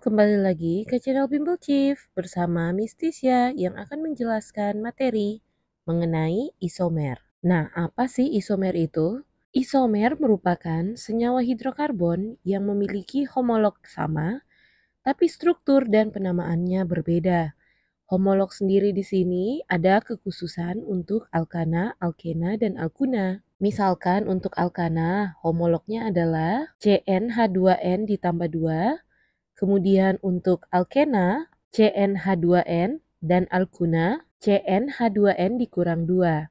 kembali lagi ke channel Bimbel Chief bersama Miss Tisha yang akan menjelaskan materi mengenai isomer. Nah, apa sih isomer itu? Isomer merupakan senyawa hidrokarbon yang memiliki homolog sama, tapi struktur dan penamaannya berbeda. Homolog sendiri di sini ada kekhususan untuk alkana, alkena, dan alkuna. Misalkan untuk alkana, homolognya adalah CnH2n ditambah 2. Kemudian untuk alkena, CnH2n, dan alkuna, CnH2n dikurang 2.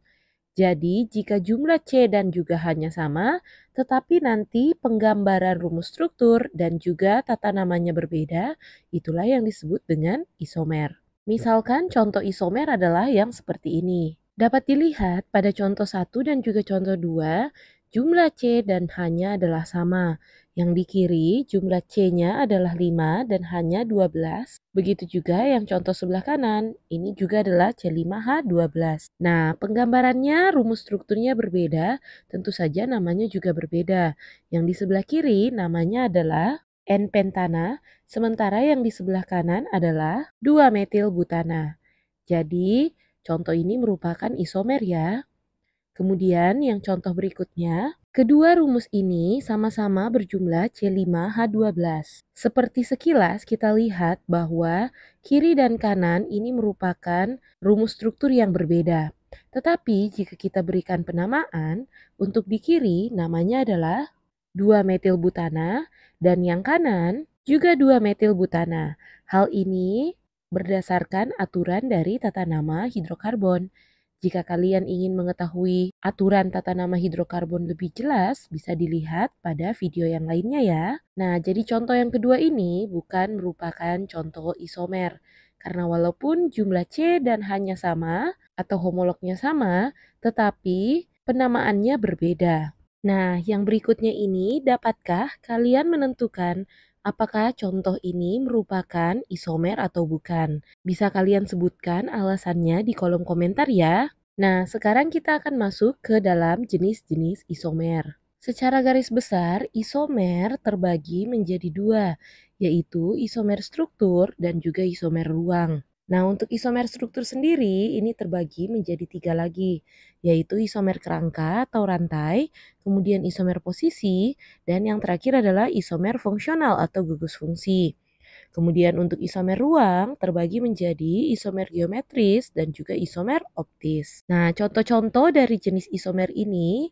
Jadi jika jumlah C dan juga H-nya sama, tetapi nanti penggambaran rumus struktur dan juga tata namanya berbeda, itulah yang disebut dengan isomer. Misalkan contoh isomer adalah yang seperti ini. Dapat dilihat pada contoh 1 dan juga contoh 2, jumlah C dan H-nya adalah sama. Yang di kiri jumlah C-nya adalah 5 dan H-nya 12. Begitu juga yang contoh sebelah kanan, ini juga adalah C5H12. Nah, penggambarannya rumus strukturnya berbeda, tentu saja namanya juga berbeda. Yang di sebelah kiri namanya adalah N-pentana, sementara yang di sebelah kanan adalah 2-metil-butana. Jadi, contoh ini merupakan isomer ya. Kemudian yang contoh berikutnya, kedua rumus ini sama-sama berjumlah C5H12. Seperti sekilas kita lihat bahwa kiri dan kanan ini merupakan rumus struktur yang berbeda. Tetapi jika kita berikan penamaan, untuk di kiri namanya adalah 2-metilbutana dan yang kanan juga 2-metilbutana. Hal ini berdasarkan aturan dari tata nama hidrokarbon. Jika kalian ingin mengetahui aturan tata nama hidrokarbon lebih jelas, bisa dilihat pada video yang lainnya ya. Nah, jadi contoh yang kedua ini bukan merupakan contoh isomer. Karena walaupun jumlah C dan H-nya sama atau homolognya sama, tetapi penamaannya berbeda. Nah, yang berikutnya ini, dapatkah kalian menentukan apakah contoh ini merupakan isomer atau bukan? Bisa kalian sebutkan alasannya di kolom komentar ya. Nah, sekarang kita akan masuk ke dalam jenis-jenis isomer. Secara garis besar, isomer terbagi menjadi dua, yaitu isomer struktur dan juga isomer ruang. Nah, untuk isomer struktur sendiri ini terbagi menjadi 3 lagi, yaitu isomer kerangka atau rantai, kemudian isomer posisi, dan yang terakhir adalah isomer fungsional atau gugus fungsi. Kemudian untuk isomer ruang terbagi menjadi isomer geometris dan juga isomer optis. Nah, contoh-contoh dari jenis isomer ini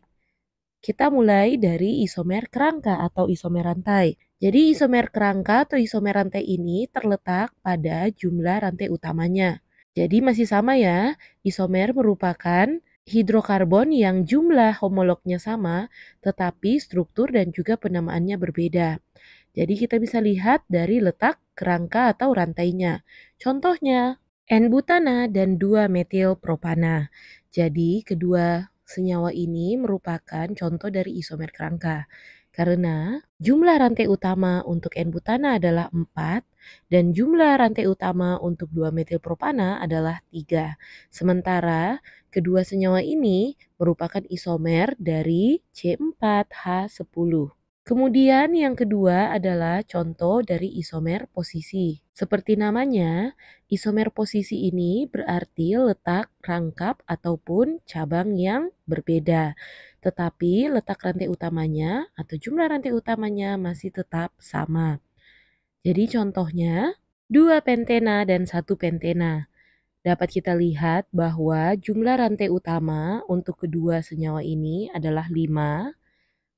kita mulai dari isomer kerangka atau isomer rantai. Jadi isomer kerangka atau isomer rantai ini terletak pada jumlah rantai utamanya. Jadi masih sama ya, isomer merupakan hidrokarbon yang jumlah homolognya sama, tetapi struktur dan juga penamaannya berbeda. Jadi kita bisa lihat dari letak kerangka atau rantainya. Contohnya, N-butana dan 2-metil-propana. Jadi kedua senyawa ini merupakan contoh dari isomer kerangka. Karena jumlah rantai utama untuk N-butana adalah 4 dan jumlah rantai utama untuk 2-metil-propana adalah 3. Sementara kedua senyawa ini merupakan isomer dari C4H10. Kemudian yang kedua adalah contoh dari isomer posisi. Seperti namanya, isomer posisi ini berarti letak rangkap ataupun cabang yang berbeda. Tetapi letak rantai utamanya atau jumlah rantai utamanya masih tetap sama. Jadi contohnya 2 pentena dan 1 pentena. Dapat kita lihat bahwa jumlah rantai utama untuk kedua senyawa ini adalah 5.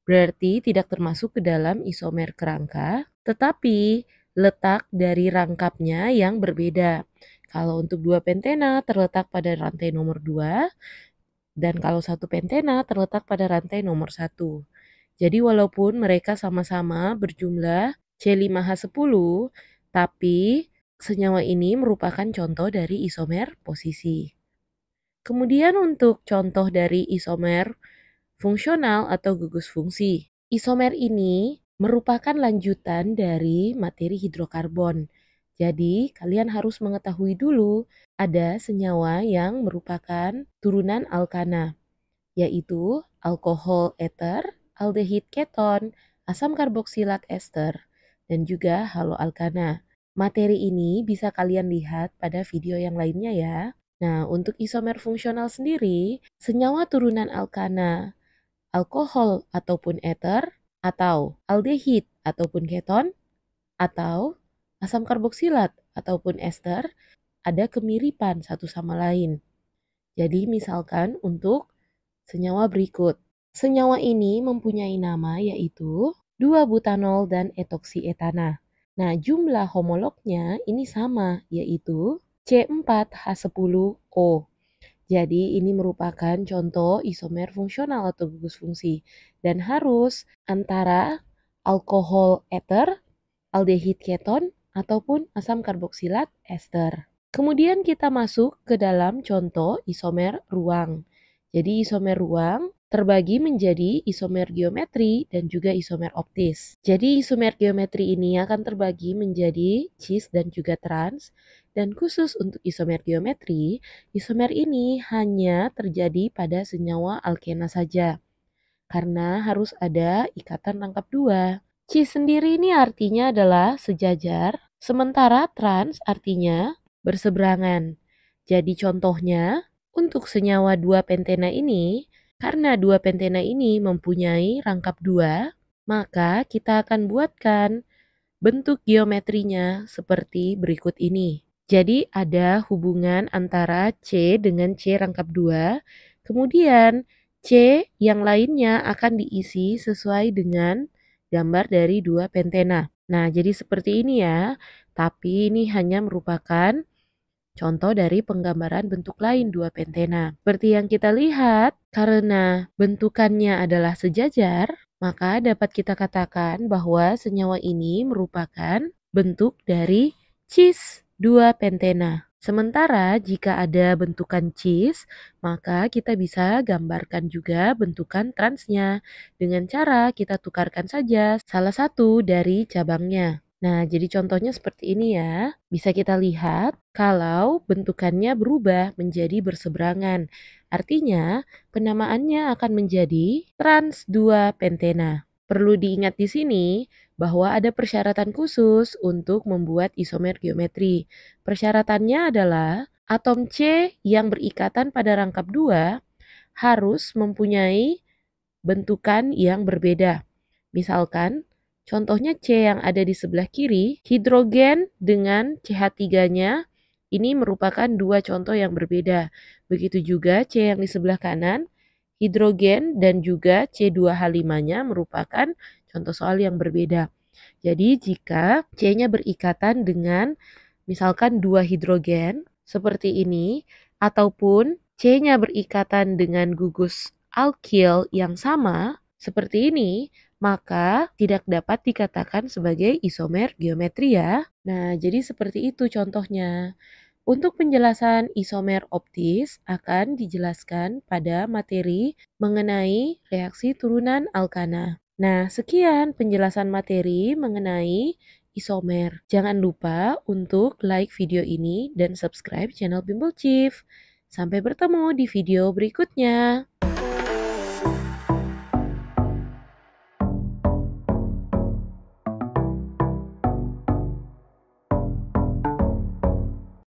Berarti tidak termasuk ke dalam isomer kerangka, tetapi letak dari rangkapnya yang berbeda. Kalau untuk 2 pentena terletak pada rantai nomor 2, dan kalau 1 pentena terletak pada rantai nomor 1. Jadi walaupun mereka sama-sama berjumlah C5H10, tapi senyawa ini merupakan contoh dari isomer posisi. Kemudian untuk contoh dari isomer fungsional atau gugus fungsi. Isomer ini merupakan lanjutan dari materi hidrokarbon. Jadi, kalian harus mengetahui dulu ada senyawa yang merupakan turunan alkana, yaitu alkohol eter, aldehid keton, asam karboksilat ester, dan juga haloalkana. Materi ini bisa kalian lihat pada video yang lainnya ya. Nah, untuk isomer fungsional sendiri, senyawa turunan alkana, alkohol ataupun ether, atau aldehid ataupun keton, atau asam karboksilat ataupun ester ada kemiripan satu sama lain. Jadi misalkan untuk senyawa berikut. Senyawa ini mempunyai nama yaitu 2-butanol dan etoksietana. Nah, jumlah homolognya ini sama yaitu C4H10O. Jadi ini merupakan contoh isomer fungsional atau gugus fungsi dan harus antara alkohol ether, aldehid keton, ataupun asam karboksilat ester. Kemudian kita masuk ke dalam contoh isomer ruang. Jadi isomer ruang terbagi menjadi isomer geometri dan juga isomer optis. Jadi isomer geometri ini akan terbagi menjadi cis dan juga trans. Dan khusus untuk isomer geometri, isomer ini hanya terjadi pada senyawa alkena saja. Karena harus ada ikatan rangkap dua. Cis sendiri ini artinya adalah sejajar, sementara trans artinya berseberangan. Jadi contohnya, untuk senyawa 2 pentena ini, karena 2 pentena ini mempunyai rangkap 2, maka kita akan buatkan bentuk geometrinya seperti berikut ini. Jadi ada hubungan antara C dengan C rangkap 2, kemudian C yang lainnya akan diisi sesuai dengan gambar dari 2 pentena. Nah, jadi seperti ini ya, tapi ini hanya merupakan contoh dari penggambaran bentuk lain 2 pentena. Seperti yang kita lihat, karena bentukannya adalah sejajar, maka dapat kita katakan bahwa senyawa ini merupakan bentuk dari cis 2 pentena. Sementara jika ada bentukan cis, maka kita bisa gambarkan juga bentukan transnya dengan cara kita tukarkan saja salah satu dari cabangnya. Nah, jadi contohnya seperti ini ya. Bisa kita lihat kalau bentukannya berubah menjadi berseberangan. Artinya, penamaannya akan menjadi trans 2 pentena. Perlu diingat di sini bahwa ada persyaratan khusus untuk membuat isomer geometri. Persyaratannya adalah atom C yang berikatan pada rangkap 2 harus mempunyai bentukan yang berbeda. Misalkan, contohnya C yang ada di sebelah kiri, hidrogen dengan CH3-nya ini merupakan dua contoh yang berbeda. Begitu juga C yang di sebelah kanan, hidrogen dan juga C2H5-nya merupakan contoh soal yang berbeda. Jadi jika C-nya berikatan dengan misalkan 2 hidrogen seperti ini, ataupun C-nya berikatan dengan gugus alkil yang sama seperti ini, maka tidak dapat dikatakan sebagai isomer geometri ya. Nah, jadi seperti itu contohnya. Untuk penjelasan isomer optis akan dijelaskan pada materi mengenai reaksi turunan alkana. Nah, sekian penjelasan materi mengenai isomer. Jangan lupa untuk like video ini dan subscribe channel Bimble Chief. Sampai bertemu di video berikutnya.